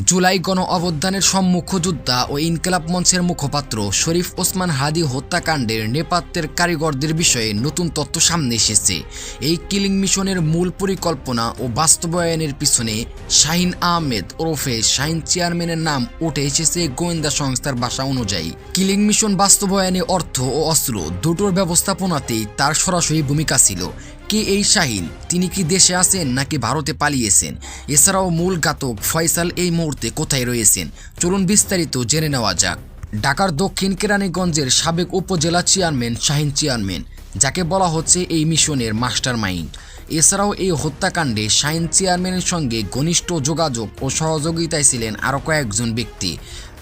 জুলাই গণ অভ্যুত্থানের সম্মুখ যোদ্ধা ও ইনকিলাব মঞ্চের মুখপাত্র শরীফ ওসমান হাদি হত্যাকাণ্ডের নেপথ্যের কারিগরদের বিষয়ে নতুন তথ্য সামনে এসেছে। এই কিলিং মিশনের মূল পরিকল্পনা ও বাস্তবায়নের পিছনে শাহিন আহমেদ ওরফে শাহিন চেয়ারম্যানের নাম উঠে এসেছে গোয়েন্দা সংস্থার ভাষা অনুযায়ী। কিলিং মিশন বাস্তবায়নে অর্থ ও অস্ত্র দুটোর ব্যবস্থাপনাতেই তার সরাসরি ভূমিকা ছিল। কে এই শাহিন? তিনি কি দেশে আছেন নাকি ভারতে পালিয়েছেন? এছাড়াও মূল ঘাতক ফয়সাল এই মুহূর্তে কোথায় রয়েছেন? চলুন বিস্তারিত জেনে নেওয়া যাক। ঢাকার দক্ষিণ কেরানীগঞ্জের সাবেক উপজেলা চেয়ারম্যান শাহিন চেয়ারম্যান, যাকে বলা হচ্ছে এই মিশনের মাস্টার মাইন্ড। এছাড়াও এই হত্যাকাণ্ডে শাহিন চেয়ারম্যানের সঙ্গে ঘনিষ্ঠ যোগাযোগ ও সহযোগিতায় ছিলেন আরও কয়েকজন ব্যক্তি,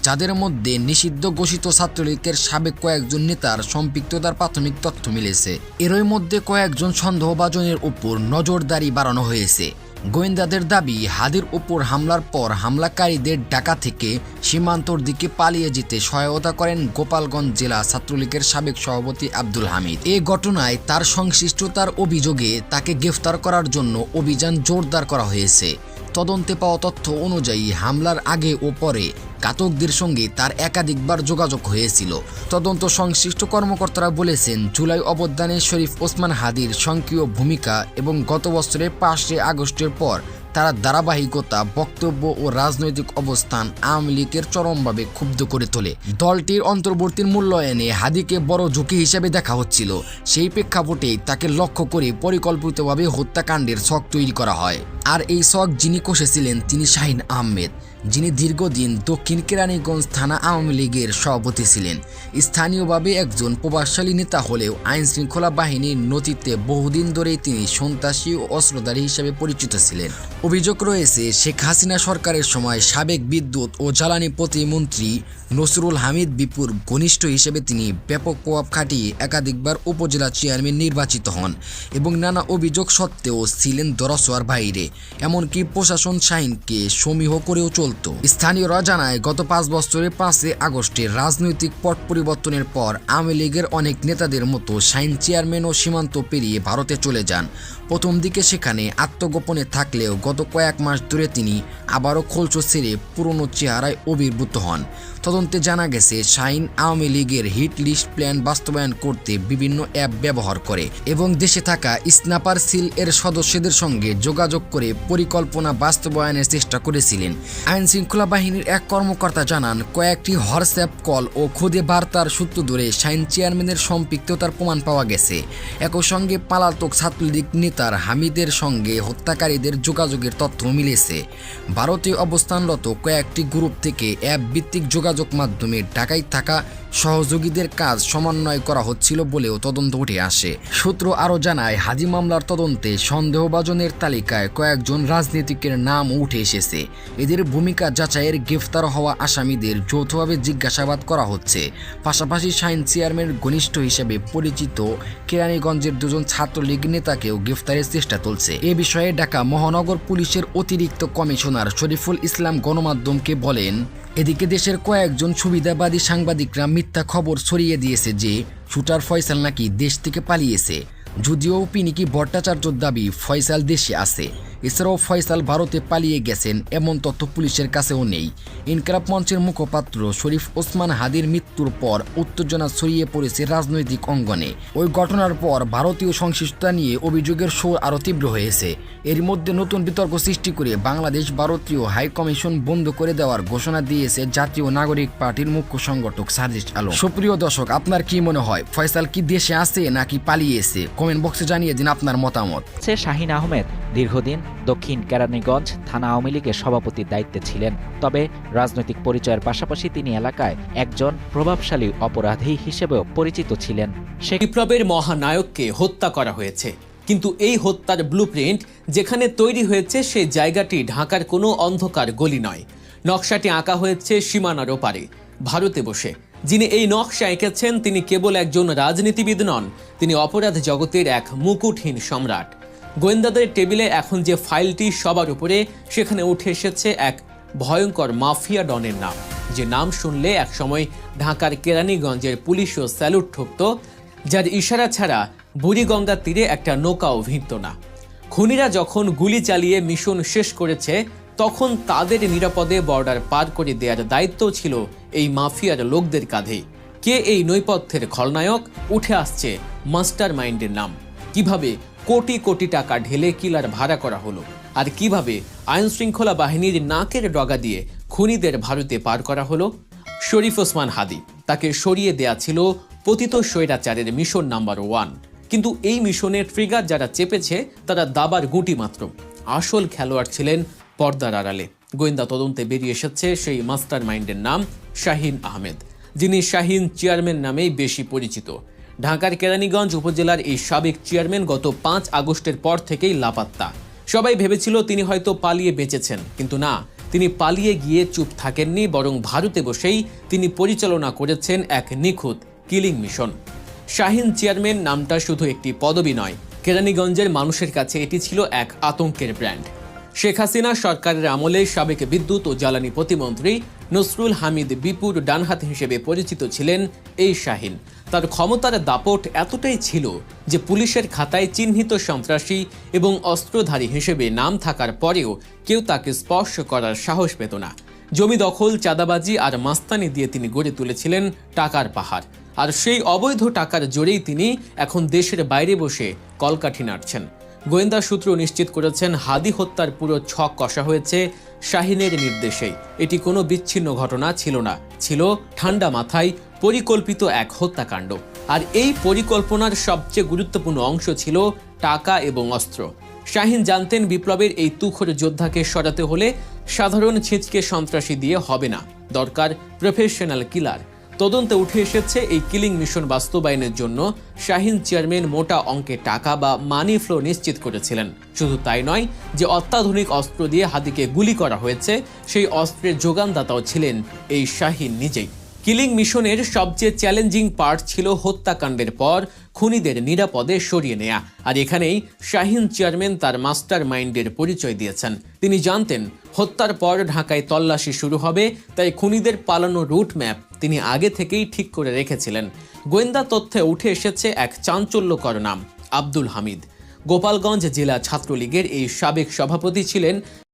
যাদের মধ্যে নিষিদ্ধ ঘোষিত ছাত্রলীগের সাবেক কয়েকজন নেতার সম্পৃক্ততার প্রাথমিক তথ্য মিলেছে। এরই মধ্যে কয়েকজন সন্দেহভাজনের উপর নজরদারি বাড়ানো হয়েছে। গোয়েন্দাদের দাবি, হাদির উপর হামলার পর হামলাকারীদের ঢাকা থেকে সীমান্তর দিকে পালিয়ে যেতে সহায়তা করেন গোপালগঞ্জ জেলা ছাত্রলীগের সাবেক সভাপতি আব্দুল হামিদ। এই ঘটনায় তার সংশ্লিষ্টতার অভিযোগে তাকে গ্রেফতার করার জন্য অভিযান জোরদার করা হয়েছে। তদন্তে পাওয়া তথ্য অনুযায়ী হামলার আগে ও পরে ঘাতকদের সঙ্গে তার একাধিকবার যোগাযোগ হয়েছিল। তদন্ত সংশ্লিষ্ট কর্মকর্তারা বলেছেন, জুলাই অভ্যুত্থানে শরীফ ওসমান হাদির সক্রিয় ভূমিকা এবং গত বছরের 5 আগস্টের পর তারা ধারাবাহিকতা, বক্তব্য ও রাজনৈতিক অবস্থান আওয়ামী লীগের চরমভাবে ক্ষুব্ধ করে তোলে। দলটির অন্তর্বর্তীর মূল্যায়নে হাদিকে বড় ঝুঁকি হিসেবে দেখা হচ্ছিল। সেই প্রেক্ষাপটেই তাকে লক্ষ্য করে পরিকল্পিতভাবে হত্যাকাণ্ডের ছক তৈরি করা হয়। আর এই ছক যিনি কষেছিলেন তিনি শাহিন আহমেদ, যিনি দীর্ঘদিন দক্ষিণ কেরানীগঞ্জ থানা আওয়ামী লীগের সভাপতি ছিলেন। স্থানীয়ভাবে একজন প্রভাবশালী নেতা হলেও আইন শৃঙ্খলা বাহিনীর নথিতে বহুদিন ধরেই তিনি সন্ত্রাসী ও অস্ত্রধারী হিসেবে পরিচিত ছিলেন। অভিযোগ রয়েছে, শেখ হাসিনা সরকারের সময় সাবেক বিদ্যুৎ ও জ্বালানি প্রতিমন্ত্রী নসরুল হামিদ বিপুর ঘনিষ্ঠ হিসেবে তিনি ব্যাপক প্রভাব খাটিয়ে একাধিকবার উপজেলা চেয়ারম্যান নির্বাচিত হন এবং নানা অভিযোগ সত্ত্বেও ছিলেন ধরাছোঁয়ার বাইরে। এমনকি প্রশাসন শাহিনকে সমীহ করেও চলত। স্থানীয়রা জানায়, গত 5 বছরের 5 আগস্টের রাজনৈতিক পট পরিবর্তনের পর আওয়ামী লীগের অনেক নেতাদের মতো শাহিন চেয়ারম্যানও সীমান্ত পেরিয়ে ভারতে চলে যান। প্রথম দিকে সেখানে আত্মগোপনে থাকলেও গত কয়েক মাস ধরে তিনি আবারও খোলস ছেড়ে পুরনো চেহারায় আবির্ভূত হন। তদন্তে জানা গেছে, শাহিন আওয়ামী লীগের হিট লিস্ট প্ল্যান বাস্তবায়ন করতে বিভিন্ন অ্যাপ ব্যবহার করে এবং দেশে থাকা স্নাইপার সিল এর সদস্যদের সঙ্গে যোগাযোগ করে পরিকল্পনা বাস্তবায়নের চেষ্টা করেছিলেন। আইন শৃঙ্খলা বাহিনীর এক কর্মকর্তা জানান, কয়েকটি হোয়াটসঅ্যাপ কল ও খুদে বার্তার সূত্র ধরে শাহিন চেয়ারম্যানের সম্পৃক্ততার প্রমাণ পাওয়া গেছে। একই সঙ্গে পলাতক ছাত্রলীগ নেতার হামিদের সঙ্গে হত্যাকারীদের যোগাযোগের তথ্য মিলেছে। ভারতে অবস্থানরত কয়েকটি গ্রুপ থেকে অ্যাপ ভিত্তিক যোগাযোগ মাধ্যমে ঢাকায় থাকা সহযোগীদের কাজ সমন্বয় করা হচ্ছিল বলেও তদন্ত উঠে আসে। সূত্র আরও জানায়, হাদি মামলার তদন্তে সন্দেহভাজনের তালিকায় কয়েকজন রাজনীতিকের নাম উঠে এসেছে। এদের ভূমিকা যাচাইয়ের গ্রেফতার হওয়া আসামিদের যৌথভাবে জিজ্ঞাসাবাদ করা হচ্ছে। পাশাপাশি শাহিন চেয়ারম্যানের ঘনিষ্ঠ হিসেবে পরিচিত কেরানীগঞ্জের 2জন ছাত্রলীগ নেতাকেও গ্রেফতারের চেষ্টা চলছে। এ বিষয়ে ঢাকা মহানগর পুলিশের অতিরিক্ত কমিশনার শরীফুল ইসলাম গণমাধ্যমকে বলেন, এদিকে দেশের কয়েকজন সুবিধাবাদী সাংবাদিকরা মিথ্যা খবর ছড়িয়ে দিয়েছে যে শুটার ফয়সাল নাকি দেশ থেকে পালিয়েছে। যদিও পিনিকি ভট্টাচার্যর দাবি ফয়সাল দেশে আছে। এছাড়াও ফয়সাল ভারতে পালিয়ে গেছেন এমন তথ্য পুলিশের কাছেও নেই। ইনকিলাব মঞ্চের মুখপাত্র শরীফ ওসমান হাদির মৃত্যুর পর উত্তেজনা ছড়িয়ে পড়েছে রাজনৈতিক অঙ্গনে। ওই ঘটনার পর ভারতীয় সংশ্লিষ্টতা নিয়ে অভিযোগের সুর আরও তীব্র হয়েছে। এর মধ্যে নতুন বিতর্ক সৃষ্টি করে বাংলাদেশ ভারতীয় হাই কমিশন বন্ধ করে দেওয়ার ঘোষণা দিয়েছে জাতীয় নাগরিক পার্টির মুখ্য সংগঠক সার্জিস আলম। সুপ্রিয় দর্শক, আপনার কি মনে হয়, ফয়সাল কি দেশে আছে নাকি পালিয়েছে? কমেন্ট বক্সে জানিয়ে দিন আপনার মতামত। শাহিন আহমেদ দীর্ঘদিন দক্ষিণ কেরানীগঞ্জ থানা আওয়ামী লীগের সভাপতির দায়িত্বে ছিলেন। তবে রাজনৈতিক পরিচয়ের পাশাপাশি তিনি এলাকায় একজন প্রভাবশালী অপরাধী হিসেবেও পরিচিত ছিলেন। বিপ্লবের মহানায়ককে হত্যা করা হয়েছে, কিন্তু এই হত্যার ব্লুপ্রিন্ট যেখানে তৈরি হয়েছে সেই জায়গাটি ঢাকার কোনো অন্ধকার গলি নয়। নকশাটি আঁকা হয়েছে সীমানার ওপারে, ভারতে বসে। যিনি এই নকশা এঁকেছেন তিনি কেবল একজন রাজনীতিবিদ নন, তিনি অপরাধ জগতের এক মুকুটহীন সম্রাট। গোয়েন্দাদের টেবিলে এখন যে ফাইলটি সবার উপরে, সেখানে উঠে এসেছে এক ভয়ঙ্কর মাফিয়া ডনের নাম, যে নাম শুনলে একসময় ঢাকার কেরানীগঞ্জের পুলিশও স্যালুট ঠুকত, যার ইশারা ছাড়া বুড়িগঙ্গার তীরে একটা নৌকাও ভিড়ত না। খুনিরা যখন গুলি চালিয়ে মিশন শেষ করেছে, তখন তাদের নিরাপদে বর্ডার পার করে দেওয়ার দায়িত্ব ছিল এই মাফিয়ার লোকদের কাঁধে। কে এই নৈপথ্যের খলনায়ক? উঠে আসছে মাস্টার মাইন্ডের নাম। কিভাবে কোটি কোটি টাকা ঢেলে কিলার ভাড়া করা হলো, আর কিভাবে আইনশৃঙ্খলা বাহিনীর নাকের ডগা দিয়ে খুনিদের ভারতে পার করা হলো। শরীফ ওসমান হাদি, তাকে সরিয়ে দেয়া ছিল পতিত স্বৈরাচারের মিশন নাম্বার 1। কিন্তু এই মিশনের ট্রিগার যারা চেপেছে তারা দাবার গুটি মাত্র। আসল খেলোয়াড় ছিলেন পর্দার আড়ালে। গোয়েন্দা তদন্তে বেরিয়ে এসেছে সেই মাস্টার মাইন্ডের নাম শাহিন আহমেদ, যিনি শাহিন চেয়ারম্যান নামেই বেশি পরিচিত। ঢাকার কেরানীগঞ্জ উপজেলার এই সাবেক চেয়ারম্যান গত 5 আগস্টের পর থেকেই লাপাত্তা। সবাই ভেবেছিল তিনি হয়তো পালিয়ে বেঁচেছেন, কিন্তু না, তিনি পালিয়ে গিয়ে চুপ থাকেননি, বরং ভারতে বসেই তিনি পরিচালনা করেছেন এক নিখুঁত কিলিং মিশন। শাহিন চেয়ারম্যান নামটা শুধু একটি পদবি নয়, কেরানীগঞ্জের মানুষের কাছে এটি ছিল এক আতঙ্কের ব্র্যান্ড। শেখ হাসিনা সরকারের আমলে সাবেক বিদ্যুৎ ও জ্বালানি প্রতিমন্ত্রী নসরুল হামিদ বিপুর ডানহাত হিসেবে পরিচিত ছিলেন এই শাহিন। তার ক্ষমতার দাপট এতটাই ছিল যে পুলিশের খাতায় চিহ্নিত সন্ত্রাসী এবং অস্ত্রধারী হিসেবে নাম থাকার পরেও কেউ তাকে স্পর্শ করার সাহস পেত না। জমি দখল, চাঁদাবাজি আর মাস্তানি দিয়ে তিনি গড়ে তুলেছিলেন টাকার পাহাড়। আর সেই অবৈধ টাকার জোরেই তিনি এখন দেশের বাইরে বসে কলকাঠি নাড়ছেন। গোয়েন্দা সূত্র নিশ্চিত করেছেন হাদি হত্যার পুরো ছক কষা হয়েছে শাহিনের নির্দেশেই। এটি কোনো বিচ্ছিন্ন ঘটনা ছিল না, ছিল ঠান্ডা মাথায় পরিকল্পিত এক হত্যাকাণ্ড। আর এই পরিকল্পনার সবচেয়ে গুরুত্বপূর্ণ অংশ ছিল টাকা এবং অস্ত্র। শাহিন জানতেন বিপ্লবের এই তুখোর যোদ্ধাকে সরাতে হলে সাধারণ ছিচকে সন্ত্রাসী দিয়ে হবে না, দরকার প্রফেশনাল কিলার। তদন্তে উঠে এসেছে এই কিলিং মিশন বাস্তবায়নের জন্য শাহিন চেয়ারম্যান মোটা অঙ্কের টাকা বা মানি ফ্লো নিশ্চিত করেছিলেন। শুধু তাই নয়, যে অত্যাধুনিক অস্ত্র দিয়ে হাদিকে গুলি করা হয়েছে সেই অস্ত্রের যোগানদাতাও ছিলেন এই শাহিন নিজেই। কিলিং মিশনের সবচেয়ে চ্যালেঞ্জিং পার্ট ছিল হত্যাকাণ্ডের পর খুনিদের নিরাপদে সরিয়ে নেয়া। আর এখানেই শাহিন চেয়ারম্যান তার মাস্টার মাইন্ডের পরিচয় দিয়েছেন। তিনি জানতেন হত্যার পর ঢাকায় তল্লাশি শুরু হবে, তাই খুনিদের পালানো রুট ম্যাপ তিনি আগে থেকেই ঠিক করে রেখেছিলেন। গোয়েন্দা তথ্যে উঠে এসেছে এক চাঞ্চল্যকর নাম, আব্দুল হামিদ। গোপালগঞ্জ জেলা ছাত্রলীগের এই সাবেক সভাপতি ছিলেন